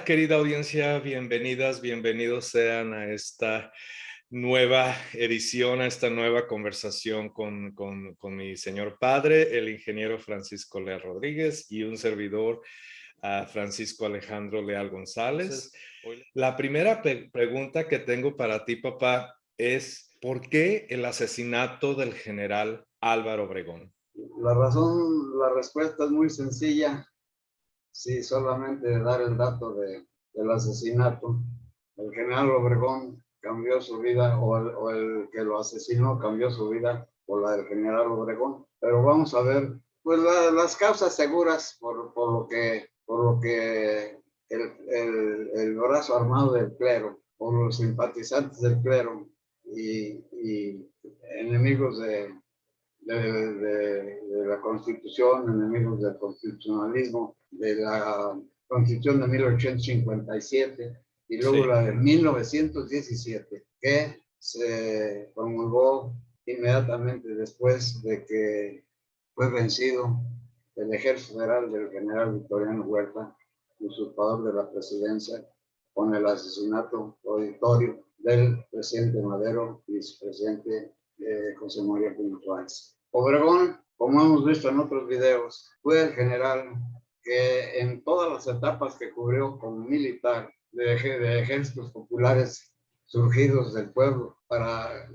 Hola, querida audiencia, bienvenidas, bienvenidos sean a esta nueva edición, a esta nueva conversación con mi señor padre, el ingeniero Francisco Leal Rodríguez, y un servidor, Francisco Alejandro Leal González. La primera pregunta que tengo para ti, papá, es ¿por qué el asesinato del general Álvaro Obregón? La respuesta es muy sencilla. Sí, solamente dar el dato del asesinato. El general Obregón cambió su vida, o el que lo asesinó cambió su vida por la del general Obregón. Pero vamos a ver, pues las causas seguras por lo que el brazo armado del clero, por los simpatizantes del clero y enemigos de la Constitución, enemigos del constitucionalismo, de la Constitución de 1857 y luego Sí. la de 1917, que se promulgó inmediatamente después de que fue vencido el ejército federal del general Victoriano Huerta, usurpador de la presidencia, con el asesinato auditorio del presidente Madero y vicepresidente José María Pino Suárez. Obregón, como hemos visto en otros videos, fue el general que en todas las etapas que cubrió como militar de ejércitos populares surgidos del pueblo para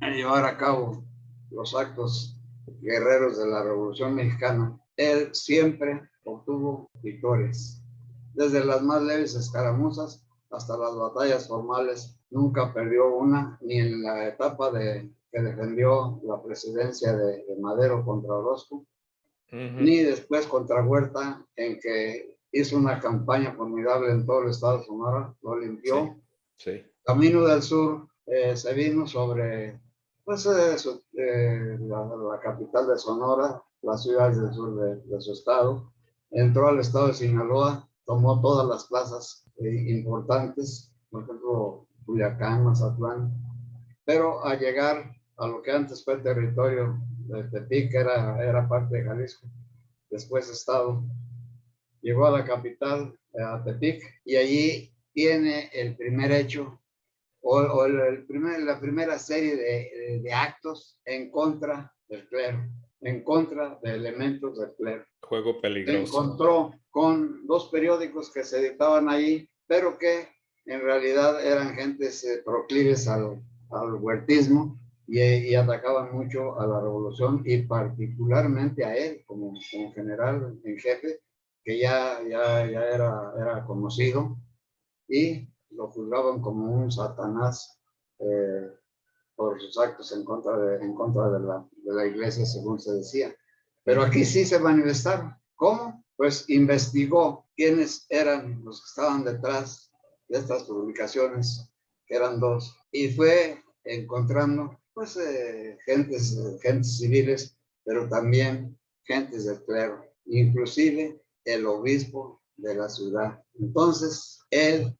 llevar a cabo los actos guerreros de la Revolución Mexicana, él siempre obtuvo victorias. Desde las más leves escaramuzas hasta las batallas formales, nunca perdió una, ni en la etapa que defendió la presidencia de Madero contra Orozco, ni después contra Huerta, en que hizo una campaña formidable en todo el estado de Sonora, lo limpió. Sí. Camino del Sur se vino sobre pues, la capital de Sonora, las ciudades del sur de su estado, entró al estado de Sinaloa, tomó todas las plazas importantes, por ejemplo, Culiacán, Mazatlán, pero al llegar a lo que antes fue territorio de Tepic, era parte de Jalisco, después estado, llegó a la capital, a Tepic, y allí tiene el primer hecho, la primera serie de actos en contra del clero, en contra de elementos del clero. Juego peligroso. Se encontró con dos periódicos que se editaban ahí, pero que en realidad eran gentes proclives al huertismo y atacaban mucho a la revolución y particularmente a él como general en jefe, que ya era conocido, y lo juzgaban como un satanás por sus actos en contra de la iglesia, según se decía. Pero aquí sí se manifestaron. ¿Cómo? Pues investigó quiénes eran los que estaban detrás de estas publicaciones, que eran dos, y fue encontrando pues gentes civiles, pero también gentes del clero, inclusive el obispo de la ciudad. Entonces, él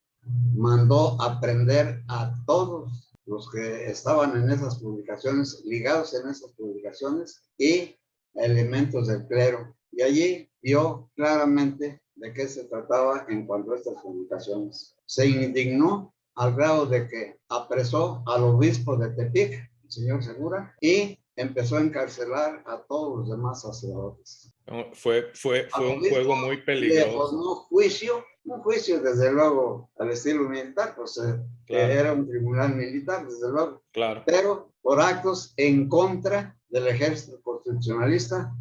mandó a prender a todos los que estaban en esas publicaciones, ligados en esas publicaciones, y elementos del clero. Y allí vio claramente de qué se trataba en cuanto a estas publicaciones. Se indignó al grado de que apresó al obispo de Tepic, el señor Segura, y empezó a encarcelar a todos los demás sacerdotes. No, fue un juego muy peligroso. Le formó un juicio desde luego al estilo militar, pues claro. Era un tribunal militar, desde luego. Claro. Pero por actos en contra del ejército constitucionalista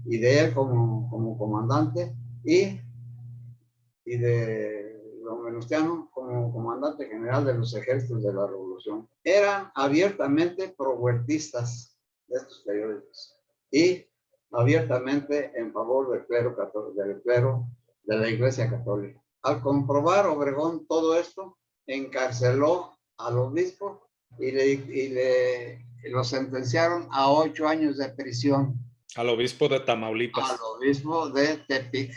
y de él como comandante y de don Venustiano como comandante general de los ejércitos de la revolución. Eran abiertamente pro-huertistas de estos periódicos y abiertamente en favor del clero de la Iglesia Católica. Al comprobar Obregón todo esto, encarceló al obispo y lo sentenciaron a 8 años de prisión. Al obispo de Tamaulipas. Al obispo de Tepic.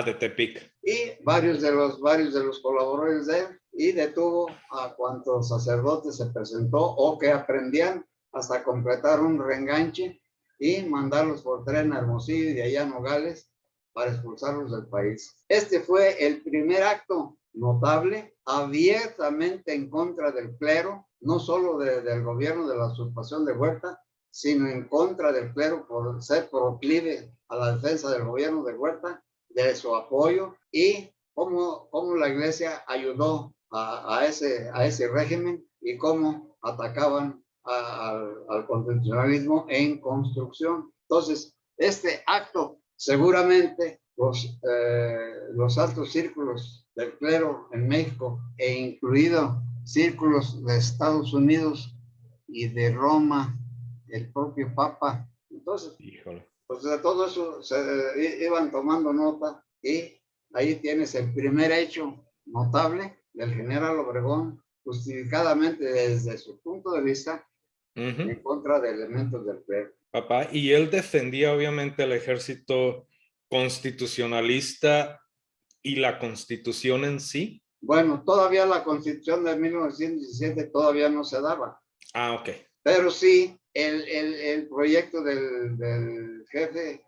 De Tepic. Y varios de los colaboradores de él, y detuvo a cuantos sacerdotes se presentó o que aprendían hasta completar un reenganche y mandarlos por tren a Hermosillo y de allá a Nogales para expulsarlos del país. Este fue el primer acto notable, abiertamente en contra del clero, no solo del gobierno de la usurpación de Huerta, sino en contra del clero por ser proclive a la defensa del gobierno de Huerta, de su apoyo, y cómo la iglesia ayudó a ese régimen y cómo atacaban al constitucionalismo en construcción. Entonces, este acto seguramente los altos círculos del clero en México, e incluido círculos de Estados Unidos y de Roma, el propio Papa. Entonces, Híjole. pues de todo eso iban tomando nota, y ahí tienes el primer hecho notable del general Obregón, justificadamente desde su punto de vista, en contra de elementos del clero. Papá, y él defendía obviamente el ejército constitucionalista y la constitución en sí. Bueno, todavía la constitución de 1917 todavía no se daba. Ah, ok. Pero sí, el proyecto del jefe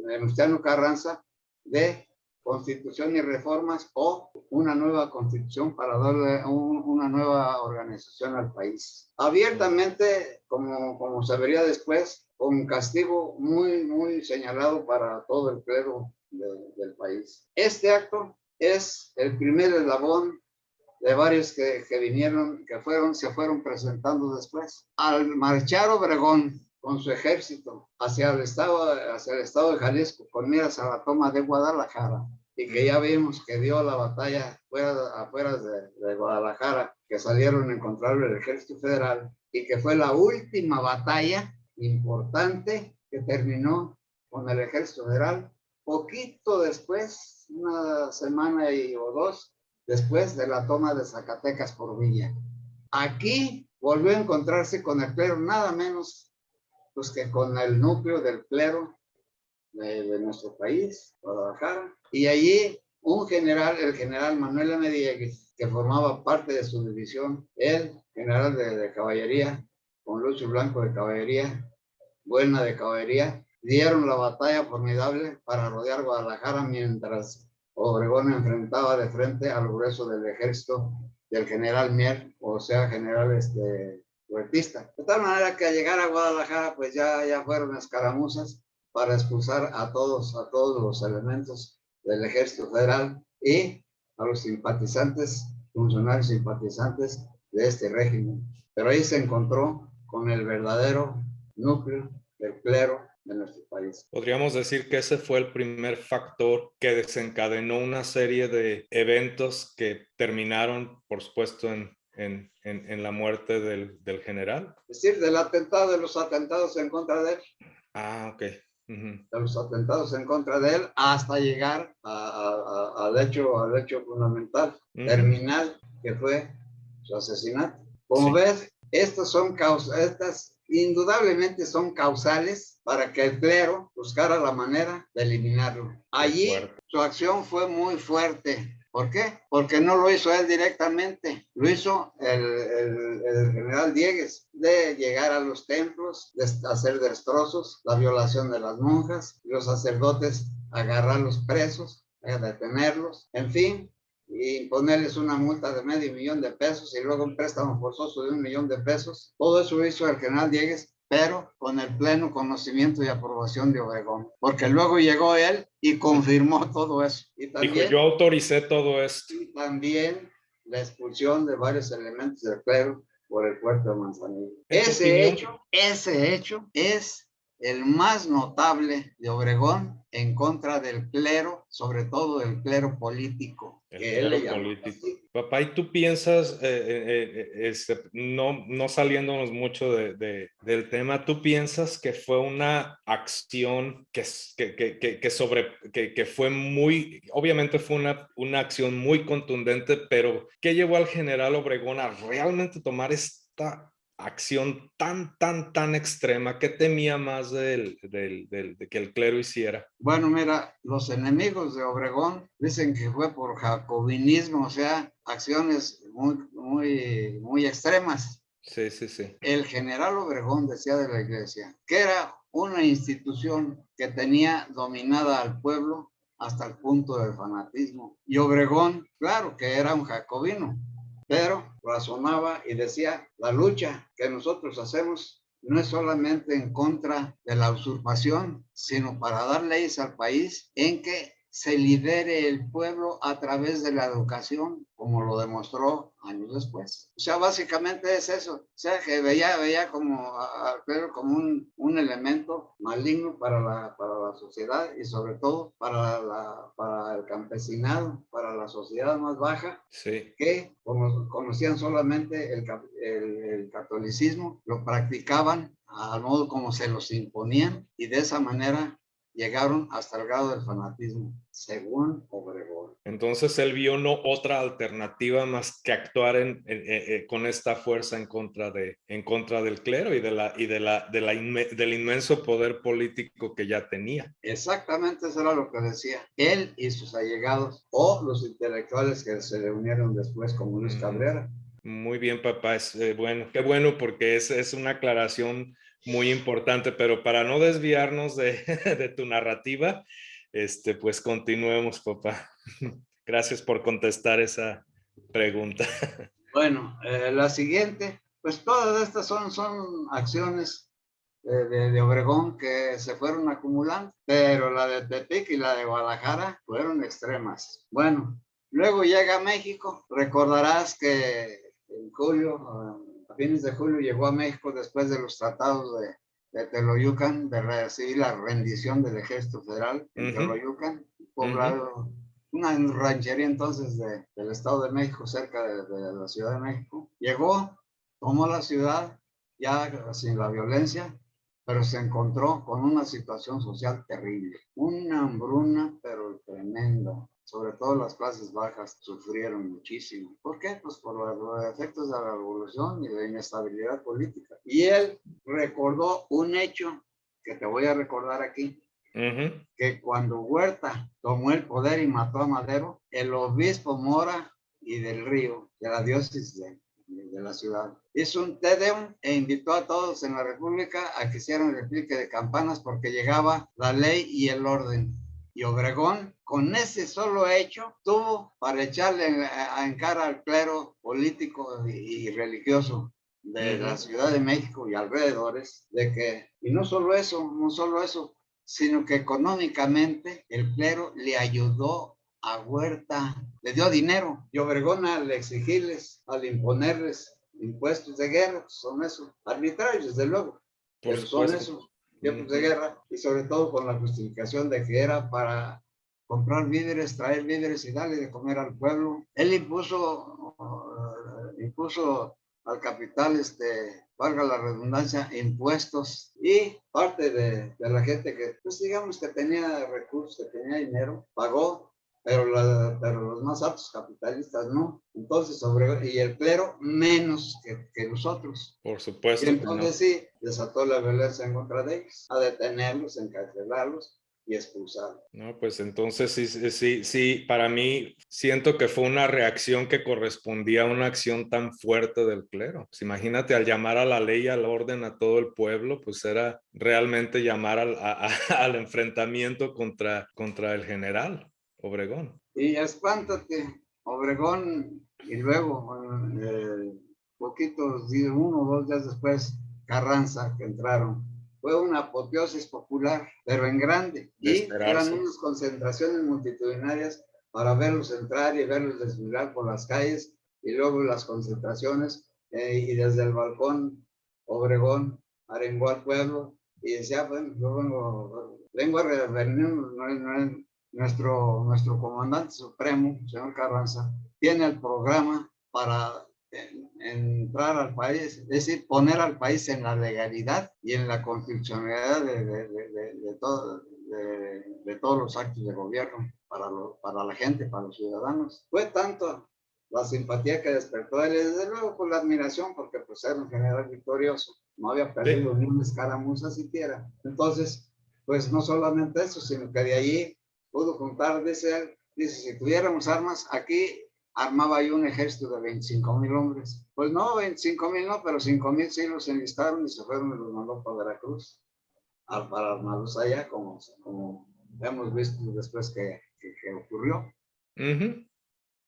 Venustiano Carranza de constitución y reformas, o una nueva constitución para darle una nueva organización al país. Abiertamente, como se vería después, con castigo muy señalado para todo el clero del país. Este acto es el primer eslabón de varios que vinieron, se fueron presentando después. Al marchar Obregón con su ejército hacia el estado de Jalisco, con miras a la toma de Guadalajara, y que ya vimos que dio la batalla afuera de Guadalajara, que salieron a encontrarlo el ejército federal, y que fue la última batalla importante que terminó con el ejército federal, poquito después, una semana o dos, después de la toma de Zacatecas por Villa. Aquí volvió a encontrarse con el clero, nada menos pues que con el núcleo del clero de nuestro país, Guadalajara, y allí el general Manuel M. Diegues, que formaba parte de su división, el general de caballería, con Lucio Blanco de caballería, Buena de caballería, dieron la batalla formidable para rodear Guadalajara, mientras Obregón enfrentaba de frente al grueso del ejército del general Mier, o sea, general huertista. De tal manera que al llegar a Guadalajara, pues ya fueron escaramuzas para expulsar a todos los elementos del ejército federal y a los simpatizantes, funcionarios simpatizantes de este régimen. Pero ahí se encontró con el verdadero núcleo del clero de nuestro país. Podríamos decir que ese fue el primer factor que desencadenó una serie de eventos que terminaron, por supuesto, en la muerte del general. Es decir, de los atentados en contra de él. Ah, ok. De los atentados en contra de él, hasta llegar al hecho fundamental, terminal, que fue su asesinato. Como ves, estas indudablemente son causales para que el clero buscara la manera de eliminarlo. Allí su acción fue muy fuerte. ¿Por qué? Porque no lo hizo él directamente, lo hizo el general Diegues, de llegar a los templos, de hacer destrozos, la violación de las monjas, los sacerdotes agarrar los presos, detenerlos, en fin, y imponerles una multa de $500,000 y luego un préstamo forzoso de $1,000,000. Todo eso hizo el general Diegues, pero con el pleno conocimiento y aprobación de Obregón, porque luego llegó él y confirmó todo eso. Y también, dijo, yo autoricé todo esto. Y también la expulsión de varios elementos del clero por el puerto de Manzanillo. Ese hecho es el más notable de Obregón en contra del clero, sobre todo del clero político. Papá, ¿y tú piensas, no saliéndonos mucho del tema, tú piensas que fue una acción que fue muy, obviamente fue una acción muy contundente, pero ¿qué llevó al general Obregón a realmente tomar esta acción tan extrema? ¿Qué temía más de que el clero hiciera? Bueno, mira, los enemigos de Obregón dicen que fue por jacobinismo, o sea, acciones muy extremas. Sí. El general Obregón decía de la iglesia que era una institución que tenía dominada al pueblo hasta el punto del fanatismo. Y Obregón, claro que era un jacobino, pero razonaba y decía, la lucha que nosotros hacemos no es solamente en contra de la usurpación, sino para dar leyes al país en que se lidere el pueblo a través de la educación, como lo demostró años después. O sea, básicamente es eso. O sea, que veía como Pedro como un elemento maligno para la sociedad y sobre todo para el campesinado, para la sociedad más baja, Sí. que conocían solamente el catolicismo, lo practicaban al modo como se los imponían y de esa manera llegaron hasta el grado del fanatismo, según Obregón. Entonces él vio no otra alternativa más que actuar con esta fuerza en contra del clero y del inmenso poder político que ya tenía. Exactamente, eso era lo que decía él y sus allegados o los intelectuales que se reunieron después, como Luis Cabrera. Muy bien, papá. Bueno, qué bueno, porque es una aclaración muy importante, pero para no desviarnos de tu narrativa, pues continuemos, papá. Gracias por contestar esa pregunta. Bueno, la siguiente, pues todas estas son acciones de Obregón que se fueron acumulando, pero la de Tepic y la de Guadalajara fueron extremas. Bueno, luego llega a México, recordarás que en julio, a fines de julio, llegó a México después de los tratados de Teoloyucan, de recibir la rendición del Ejército Federal en Teoloyucan, poblado, una ranchería entonces del Estado de México, cerca de la Ciudad de México. Llegó, tomó la ciudad, ya sin la violencia, pero se encontró con una situación social terrible, una hambruna, pero tremenda. Sobre todo las clases bajas sufrieron muchísimo. ¿Por qué? Pues por los efectos de la revolución y de inestabilidad política. Y él recordó un hecho que te voy a recordar aquí, que cuando Huerta tomó el poder y mató a Madero, el obispo Mora y del Río, de la diócesis de la ciudad, hizo un Te Deum e invitó a todos en la República a que hicieran replique de campanas porque llegaba la ley y el orden. Y Obregón, con ese solo hecho, tuvo para echarle en cara al clero político y religioso de la Ciudad de México y alrededores, de que, y no solo eso, sino que económicamente el clero le ayudó a Huerta, le dio dinero. Y Obregón, al exigirles, al imponerles impuestos de guerra, son esos, arbitrarios desde luego, pero son esos tiempos de guerra, y sobre todo con la justificación de que era para comprar víveres, traer víveres y darle de comer al pueblo. Él impuso al capital, valga la redundancia, impuestos, y parte de la gente que, pues digamos que tenía recursos, que tenía dinero, pagó, pero los más altos capitalistas no. Entonces, y el clero menos que nosotros. Por supuesto. Y entonces sí, desató la violencia en contra de ellos, a detenerlos, encarcelarlos y expulsarlos. No, pues entonces sí, para mí siento que fue una reacción que correspondía a una acción tan fuerte del clero. Pues imagínate, al llamar a la ley, al orden, a todo el pueblo, pues era realmente llamar al enfrentamiento contra el general Obregón. Y espántate, Obregón, y luego, poquitos días, 1 o 2 días después, Carranza, que entraron. Fue una apoteosis popular, pero en grande. Y eran unas concentraciones multitudinarias para verlos entrar y verlos desfilar por las calles, y luego las concentraciones, y desde el balcón, Obregón arengó al pueblo y decía, bueno, yo vengo a reunirnos. Nuestro comandante supremo, señor Carranza, tiene el programa para entrar al país, es decir, poner al país en la legalidad y en la constitucionalidad de todos los actos de gobierno para la gente, para los ciudadanos. Fue tanto la simpatía que despertó él, y desde luego por la admiración, porque pues era un general victorioso, no había perdido ni una escaramuza siquiera. Entonces, pues no solamente eso, sino que de allí pudo juntar, dice, si tuviéramos armas, aquí armaba yo un ejército de 25,000 hombres. Pues no, 25,000 no, pero 5,000 sí los enlistaron y se fueron y los mandó para Veracruz. para armarlos allá, como hemos visto después que ocurrió.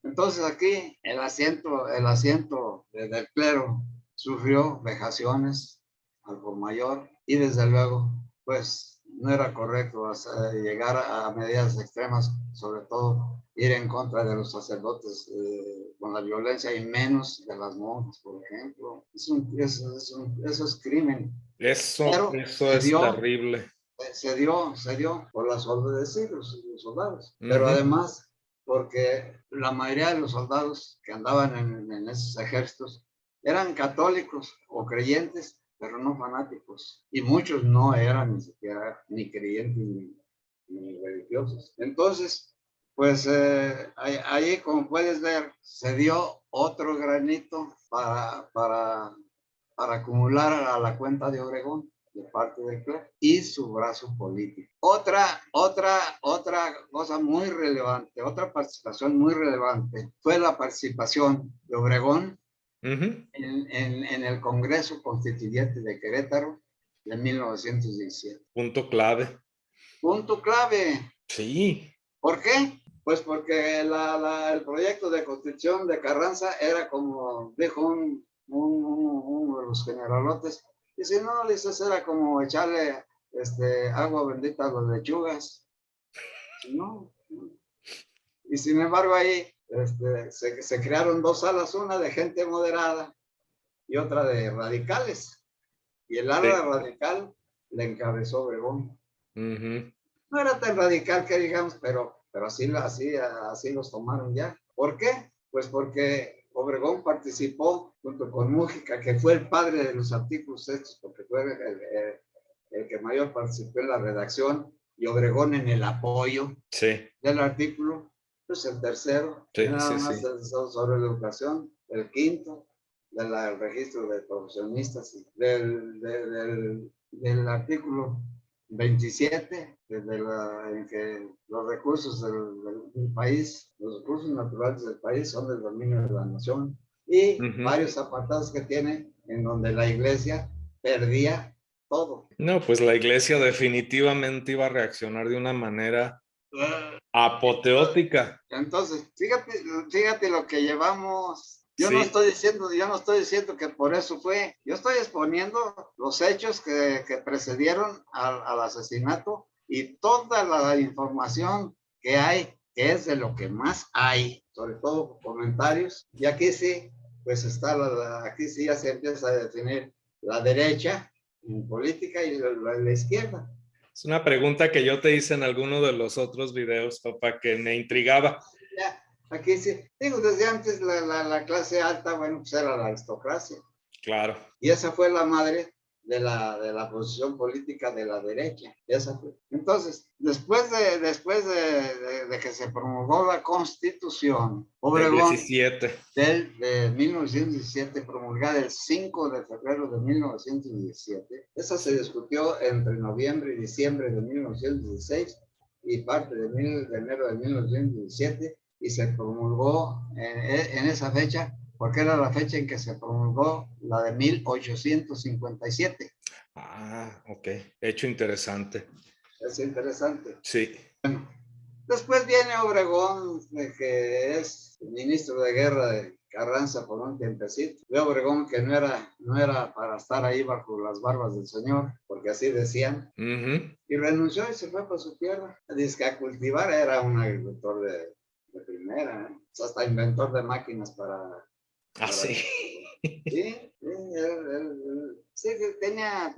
Entonces aquí el asiento del clero sufrió vejaciones al por mayor y desde luego pues no era correcto llegar a medidas extremas, sobre todo ir en contra de los sacerdotes con la violencia y menos de las monjas, por ejemplo. Eso es crimen. Eso es terrible. Se dio por las órdenes de los soldados, pero además porque la mayoría de los soldados que andaban en esos ejércitos eran católicos o creyentes, pero no fanáticos, y muchos no eran ni siquiera ni creyentes ni religiosos. Entonces, pues ahí, como puedes ver, se dio otro granito para acumular a la cuenta de Obregón de parte del clero y su brazo político. Otra cosa muy relevante, otra participación muy relevante fue la participación de Obregón en el Congreso Constituyente de Querétaro de 1917. Punto clave. Punto clave. Sí. ¿Por qué? Pues porque el proyecto de construcción de Carranza era, como dijo uno de los generalotes, y si no, les era como echarle agua bendita a las lechugas. No. Y sin embargo ahí se crearon dos salas, una de gente moderada y otra de radicales. Y el ala radical le encabezó Obregón. No era tan radical que digamos, pero así los tomaron ya. ¿Por qué? Pues porque Obregón participó junto con Mújica, que fue el padre de los artículos estos, porque fue el que mayor participó en la redacción, y Obregón en el apoyo del artículo. Pues el tercero, nada más sobre la educación, el quinto, del registro de profesionistas, del artículo 27, en que los recursos del país, los recursos naturales del país son del dominio de la nación, y varios apartados que tiene en donde la iglesia perdía todo. No, pues la iglesia definitivamente iba a reaccionar de una manera apoteótica. Entonces, fíjate lo que llevamos. Yo no estoy diciendo que por eso fue. Yo estoy exponiendo los hechos que precedieron al asesinato y toda la información que hay, que es de lo que más hay, sobre todo comentarios. Y aquí sí, pues aquí sí ya se empieza a definir la derecha en política y la izquierda. Es una pregunta que yo te hice en alguno de los otros videos, papá, que me intrigaba. Ya, aquí sí, digo, desde antes la clase alta, bueno, pues era la aristocracia. Claro. Y esa fue la madre de la posición política de la derecha. Esa fue. Entonces, después de que se promulgó la Constitución, Obregón, de 1917, promulgada el 5 de febrero de 1917, esa se discutió entre noviembre y diciembre de 1916 y parte de enero de 1917, y se promulgó en esa fecha, porque era la fecha en que se promulgó la de 1857. Ah, ok. Hecho interesante. Es interesante. Sí. Bueno, después viene Obregón, que es ministro de guerra de Carranza por un tiempecito. De Obregón, que no era para estar ahí bajo las barbas del señor, porque así decían. Y renunció y se fue para su tierra. Dice que a cultivar, era un agricultor de primera, ¿eh? O sea, hasta inventor de máquinas para... sí. Sí, tenía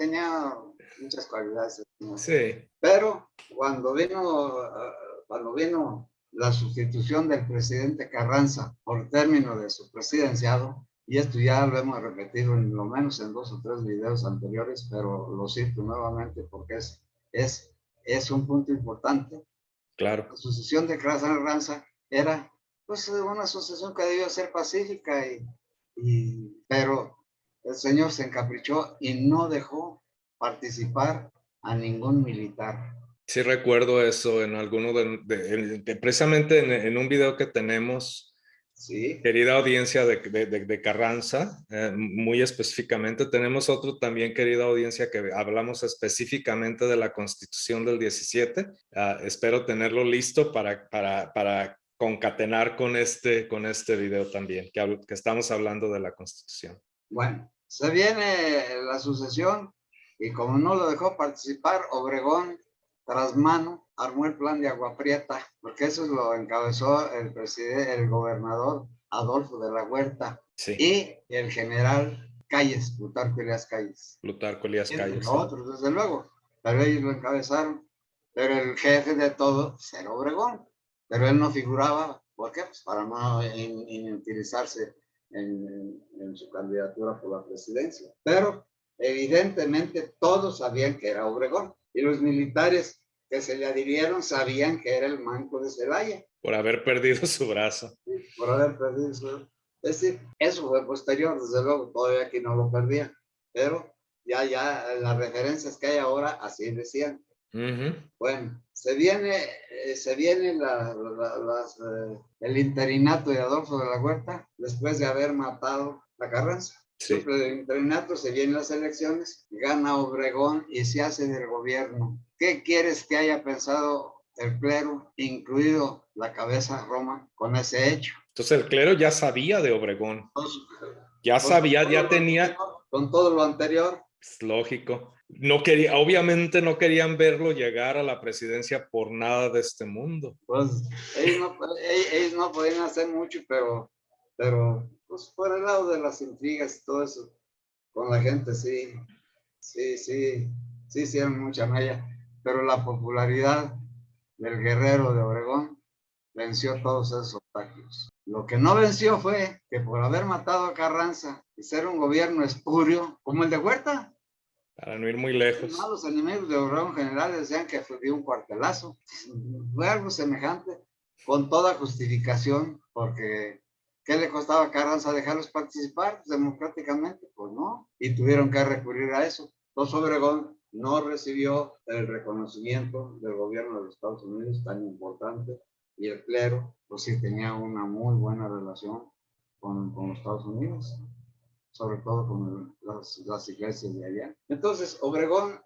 muchas cualidades, ¿no? Sí. Pero cuando vino la sustitución del presidente Carranza por término de su presidenciado, y esto ya lo hemos repetido en lo menos en 2 o 3 videos anteriores, pero lo cito nuevamente porque es un punto importante. Claro. La sucesión de Carranza era pues una sucesión que debió ser pacífica, pero el señor se encaprichó y no dejó participar a ningún militar. Sí recuerdo eso en alguno precisamente en un video que tenemos Sí. Querida audiencia de Carranza, muy específicamente, tenemos otro también, querida audiencia, que hablamos específicamente de la Constitución del 17. Espero tenerlo listo para concatenar con este video también, que estamos hablando de la Constitución. Bueno, se viene la sucesión y como no lo dejó participar, Obregón, tras mano, armó el plan de Agua Prieta, porque eso lo encabezó el gobernador Adolfo de la Huerta, sí, y el general Calles, Plutarco Elías Calles. Plutarco Elías Calles. Otros, desde luego, pero ellos lo encabezaron. Pero el jefe de todo era Obregón, pero él no figuraba. ¿Por qué? Pues para no inutilizarse en su candidatura por la presidencia. Pero evidentemente todos sabían que era Obregón, y los militares que se le adhirieron sabían que era el manco de Celaya. Por haber perdido su brazo. Sí, por haber perdido su brazo. Es decir, eso fue posterior, desde luego, todavía aquí no lo perdía, pero ya las referencias que hay ahora así decían. Bueno, se viene el interinato de Adolfo de la Huerta después de haber matado a Carranza. Sí. El interinato, se vienen las elecciones, gana Obregón y se hace del gobierno. ¿Qué quieres que haya pensado el clero, incluido la cabeza Roma, con ese hecho? Entonces el clero ya sabía de Obregón. Ya sabía, ya tenía... Con todo lo anterior. Es lógico. No quería, obviamente no querían verlo llegar a la presidencia por nada de este mundo. Pues ellos no podían hacer mucho, pero pues por el lado de las intrigas y todo eso, con la gente sí hicieron mucha mella, pero la popularidad del guerrero de Obregón venció todos esos obstáculos. Lo que no venció fue que por haber matado a Carranza y ser un gobierno espurio, como el de Huerta, para no ir muy lejos. No, los enemigos de Obregón general decían que fue un cuartelazo. Fue algo semejante, con toda justificación, porque ¿qué le costaba a Carranza dejarlos participar democráticamente? Pues no, y tuvieron que recurrir a eso. Entonces Obregón no recibió el reconocimiento del gobierno de los Estados Unidos tan importante, y el clero, pues sí tenía una muy buena relación con los Estados Unidos, sobre todo con las iglesias de allá. Entonces, Obregón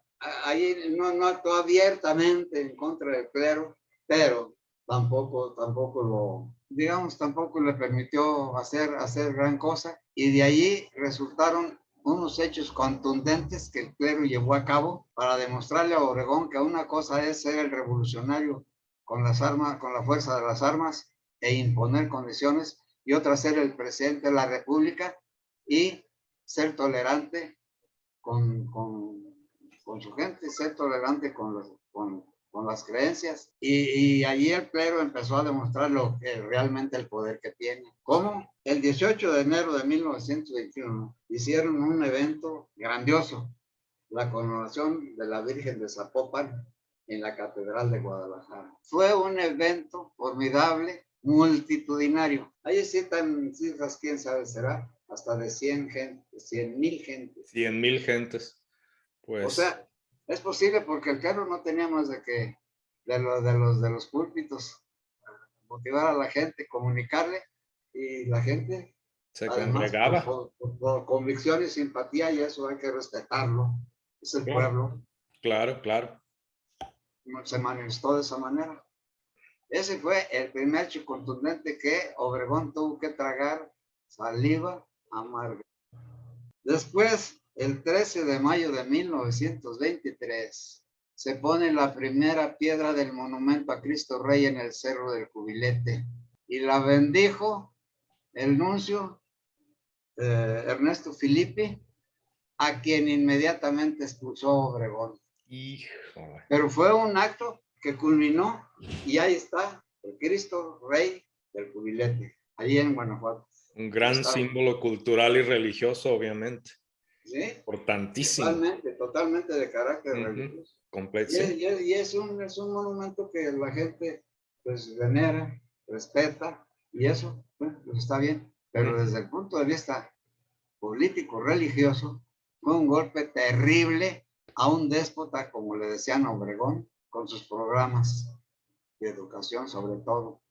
ahí no actuó abiertamente en contra del clero, pero tampoco le permitió hacer gran cosa, y de allí resultaron unos hechos contundentes que el clero llevó a cabo para demostrarle a Obregón que una cosa es ser el revolucionario con las armas, con la fuerza de las armas e imponer condiciones, y otra ser el presidente de la República y ser tolerante con su gente, ser tolerante con las creencias. Y allí el clero empezó a demostrar realmente el poder que tiene. ¿Cómo? El 18 de enero de 1921 hicieron un evento grandioso, la coronación de la Virgen de Zapopan en la Catedral de Guadalajara. Fue un evento formidable, multitudinario. Ahí citan cifras, quién sabe, será hasta de 100 gentes, 100,000 gentes. 100,000 gentes. Pues... O sea, es posible porque el clero no tenía más de los púlpitos, motivar a la gente, comunicarle, y la gente se además congregaba. Por convicción y simpatía, y eso hay que respetarlo. Es el pueblo. Claro, claro. Se manifestó de esa manera. Ese fue el primer hecho contundente que Obregón tuvo que tragar saliva amarga. Después, el 13 de mayo de 1923, se pone la primera piedra del monumento a Cristo Rey en el Cerro del Cubilete, y la bendijo el nuncio Ernesto Filippi, a quien inmediatamente expulsó Obregón. Híjole. Pero fue un acto que culminó, y ahí está el Cristo Rey del Cubilete, allí en Guanajuato. Un gran símbolo cultural y religioso, obviamente. Sí, importantísimo. Totalmente de carácter religioso. Completo. Y es un monumento que la gente pues venera, respeta, y eso pues está bien. Pero desde el punto de vista político religioso, fue un golpe terrible a un déspota, como le decían a Obregón, con sus programas de educación, sobre todo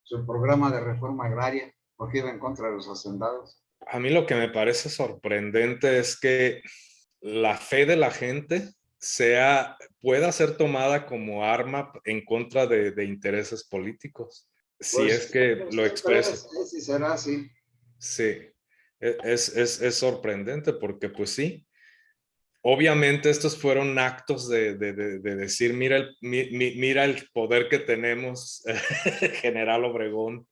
su programa de reforma agraria, porque iba en contra de los hacendados. A mí lo que me parece sorprendente es que la fe de la gente pueda ser tomada como arma en contra de intereses políticos, si es Pues que lo siempre expreso. es y será así. Sí, es sorprendente porque pues sí, obviamente estos fueron actos de decir, mira el poder que tenemos, General Obregón.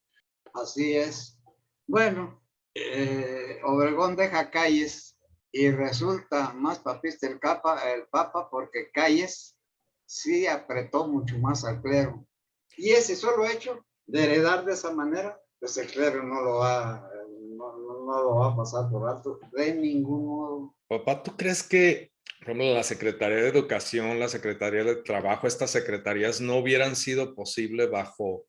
Así es. Bueno, Obregón deja Calles y resulta más papista el Papa porque Calles sí apretó mucho más al clero. Y ese solo hecho de heredar de esa manera, pues el clero no lo va a pasar por alto de ningún modo. Papá, ¿tú crees que, por ejemplo, la Secretaría de Educación, la Secretaría de Trabajo, estas secretarías no hubieran sido posible bajo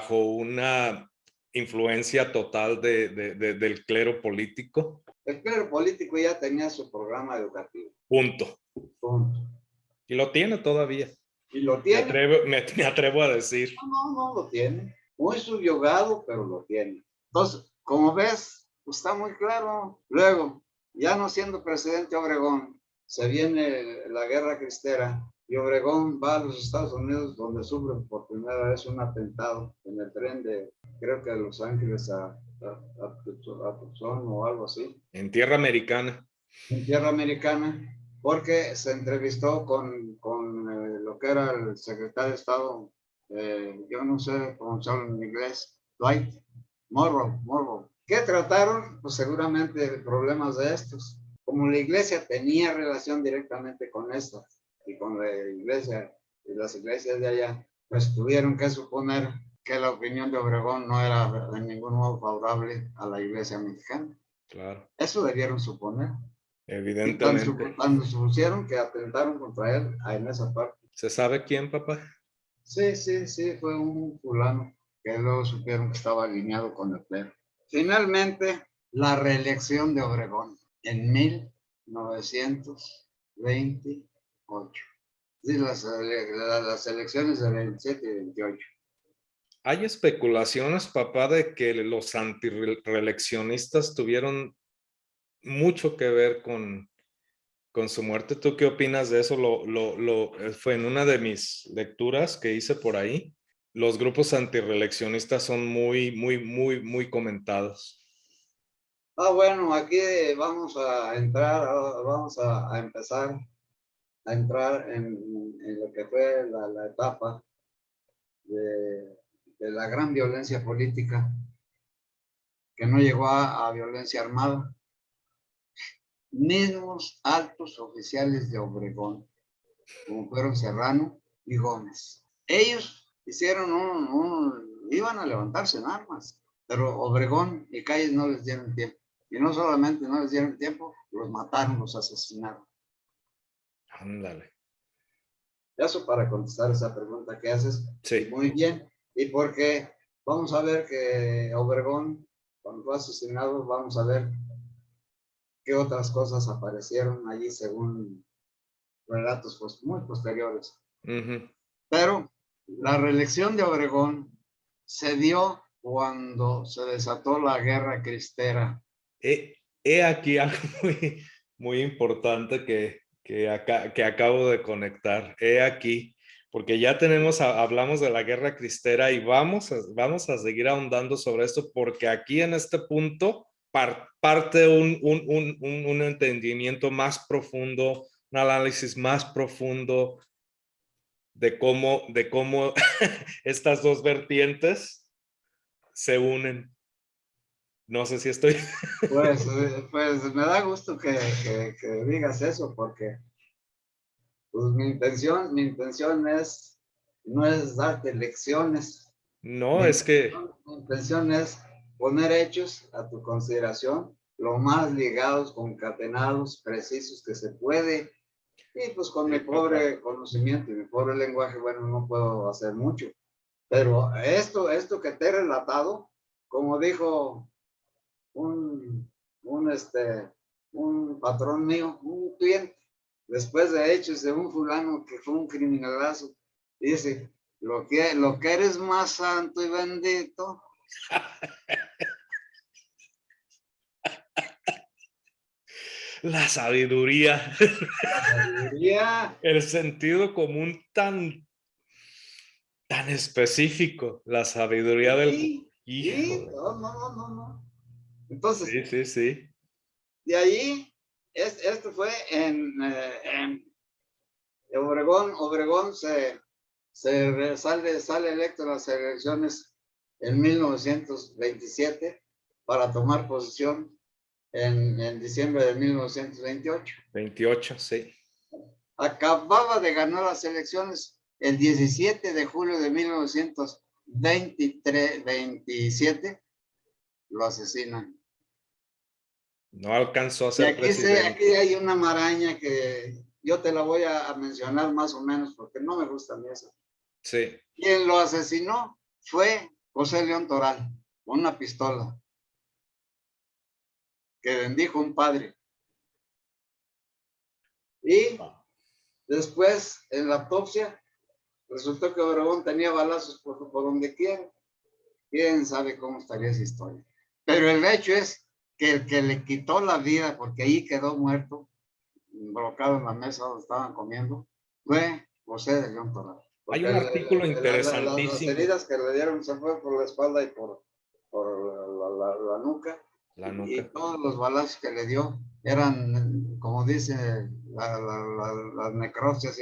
una influencia total del clero político? El clero político ya tenía su programa educativo. Punto. Punto. Y lo tiene todavía. Y lo tiene. Me atrevo a decir. No lo tiene. Muy subyugado, pero lo tiene. Entonces, como ves, pues está muy claro. Luego, ya no siendo presidente Obregón, se viene la guerra cristera y Obregón va a los Estados Unidos donde sufre por primera vez un atentado en el tren creo que de Los Ángeles a Tucson o algo así. En tierra americana. En tierra americana, porque se entrevistó con lo que era el secretario de Estado, yo no sé pronunciarlo en inglés, Dwight Morrow, que trataron pues, seguramente problemas de estos. Como la iglesia tenía relación directamente con esta y con la iglesia y las iglesias de allá, pues tuvieron que suponer que la opinión de Obregón no era de ningún modo favorable a la iglesia mexicana. Claro. Eso debieron suponer. Evidentemente. Y tan supusieron que atentaron contra él en esa parte. ¿Se sabe quién, papá? Sí, fue un fulano que luego supieron que estaba alineado con el clero. Finalmente, la reelección de Obregón en 1928. Sí, las elecciones del 27 y 28. Hay especulaciones, papá, de que los antireeleccionistas tuvieron mucho que ver con su muerte. ¿Tú qué opinas de eso? Fue en una de mis lecturas que hice por ahí. Los grupos antireeleccionistas son muy comentados. Bueno, aquí vamos a entrar, vamos a empezar a entrar en lo que fue la etapa de la gran violencia política, que no llegó a violencia armada. Mismos altos oficiales de Obregón, como fueron Serrano y Gómez. Ellos hicieron iban a levantarse en armas, pero Obregón y Calles no les dieron tiempo. Y no solamente no les dieron tiempo, los mataron, los asesinaron. Ándale. Eso para contestar esa pregunta que haces. Sí. Muy bien. Y porque vamos a ver que Obregón, cuando fue asesinado, vamos a ver qué otras cosas aparecieron allí según relatos pues, muy posteriores. Pero la reelección de Obregón se dio cuando se desató la guerra cristera. He aquí algo muy importante que acabo de conectar. He aquí, porque ya hablamos de la guerra cristera y vamos a seguir ahondando sobre esto, porque aquí en este punto parte un entendimiento más profundo, un análisis más profundo de cómo estas dos vertientes se unen. No sé si estoy... Pues me da gusto que digas eso, porque pues, mi intención no es darte lecciones. No, es que... Mi intención es poner hechos a tu consideración, lo más ligados, concatenados, precisos que se puede. Y pues con mi pobre conocimiento y mi pobre lenguaje, bueno, no puedo hacer mucho. Pero esto que te he relatado, como dijo un patrón mío, un cliente, después de hechos de un fulano que fue un criminalazo, dice, lo que eres más santo y bendito. La sabiduría, La sabiduría. el sentido común tan específico, la sabiduría del Sí, sí, hijo. no, no, no, no, no. Entonces, Sí, sí, sí. de ahí, esto fue en Obregón. Obregón sale electo en las elecciones en 1927 para tomar posesión en diciembre de 1928. 28, sí. Acababa de ganar las elecciones el 17 de julio de 1927, lo asesinan. No alcanzó a Y ser aquí presidente. hay una maraña que yo te la voy a mencionar más o menos porque no me gusta a mí eso. Sí. Quien lo asesinó fue José León Toral, con una pistola que bendijo un padre. Y después, en la autopsia, resultó que Obregón tenía balazos por donde quiera. Quién sabe cómo estaría esa historia. Pero el hecho es que el que le quitó la vida, porque ahí quedó muerto, colocado en la mesa donde estaban comiendo, fue José de León Toral. Hay Porque un artículo las interesantísimo. heridas que le dieron se fue por la espalda y por la nuca. La Y nuca. todos los balazos que le dio eran, como dice las necropsias,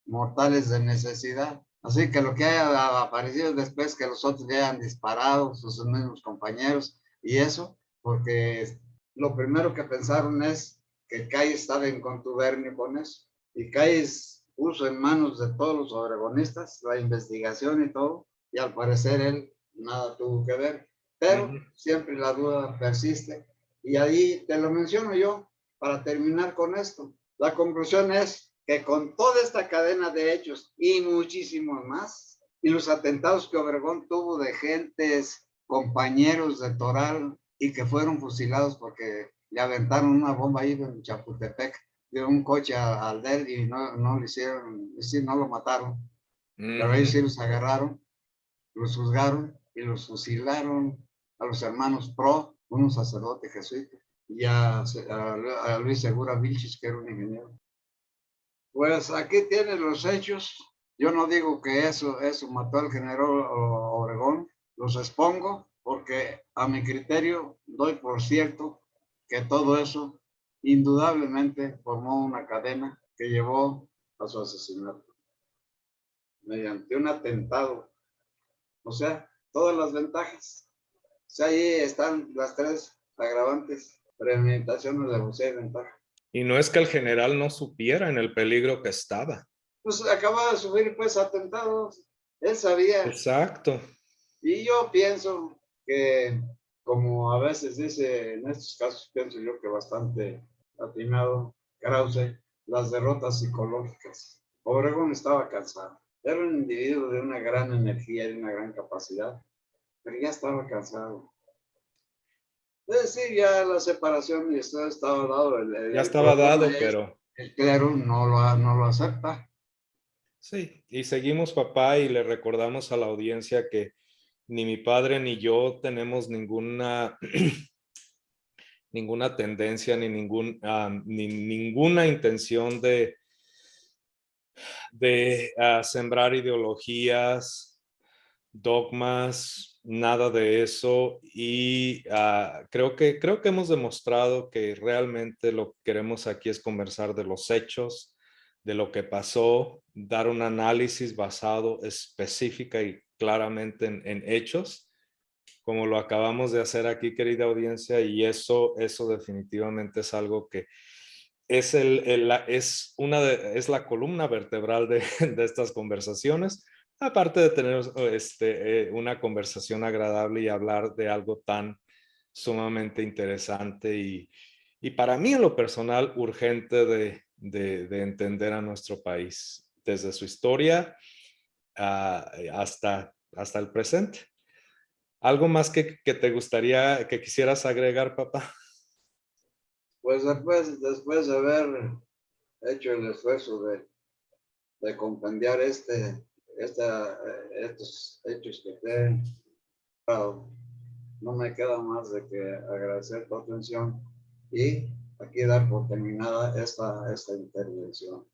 mortales de necesidad. Así que lo que haya aparecido después que los otros ya hayan disparado, sus mismos compañeros, y eso, porque lo primero que pensaron es que Calles estaba en contubernio con eso. Y Calles puso en manos de todos los obregonistas la investigación y todo, y al parecer él nada tuvo que ver. Pero siempre la duda persiste. Y ahí te lo menciono yo para terminar con esto. La conclusión es que con toda esta cadena de hechos y muchísimos más, y los atentados que Obregón tuvo de gentes, compañeros de Toral, y que fueron fusilados porque le aventaron una bomba ahí en Chapultepec de un coche al de él y no le hicieron, sí, no lo mataron, pero ellos sí los agarraron, los juzgaron y los fusilaron a los hermanos Pro, un sacerdote jesuita, y a Luis Segura Vilchis, que era un ingeniero. Pues aquí tienen los hechos. Yo no digo que eso mató al general Obregón, los expongo porque a mi criterio doy por cierto que todo eso indudablemente formó una cadena que llevó a su asesinato mediante un atentado. O sea, todas las ventajas. O sea, ahí están las tres agravantes, premeditación, alevosía y ventaja. Y no es que el general no supiera en el peligro que estaba. Pues acaba de sufrir pues atentados, él sabía. Exacto. Y yo pienso que, como a veces dice, en estos casos pienso yo que bastante atinado, Krause, las derrotas psicológicas. Obregón estaba cansado. Era un individuo de una gran energía y una gran capacidad, pero ya estaba cansado. Es decir, ya la separación y esto estaba dado. Ya El estaba problema dado, es pero el clero no lo acepta. sí. Y seguimos, papá, y le recordamos a la audiencia que ni mi padre ni yo tenemos ninguna tendencia ni ninguna intención de sembrar ideologías, dogmas, nada de eso. Y creo que hemos demostrado que realmente lo que queremos aquí es conversar de los hechos, de lo que pasó, dar un análisis basado específica y claramente en hechos, como lo acabamos de hacer aquí, querida audiencia, y eso definitivamente es algo que es, es la columna vertebral de estas conversaciones, aparte de tener una conversación agradable y hablar de algo tan sumamente interesante y para mí en lo personal urgente de entender a nuestro país desde su historia hasta el presente. ¿Algo más que te gustaría, que quisieras agregar, papá? Pues después de haber hecho el esfuerzo de compendiar estos hechos que te he dado, no me queda más de que agradecer tu atención y aquí dar por terminada esta intervención.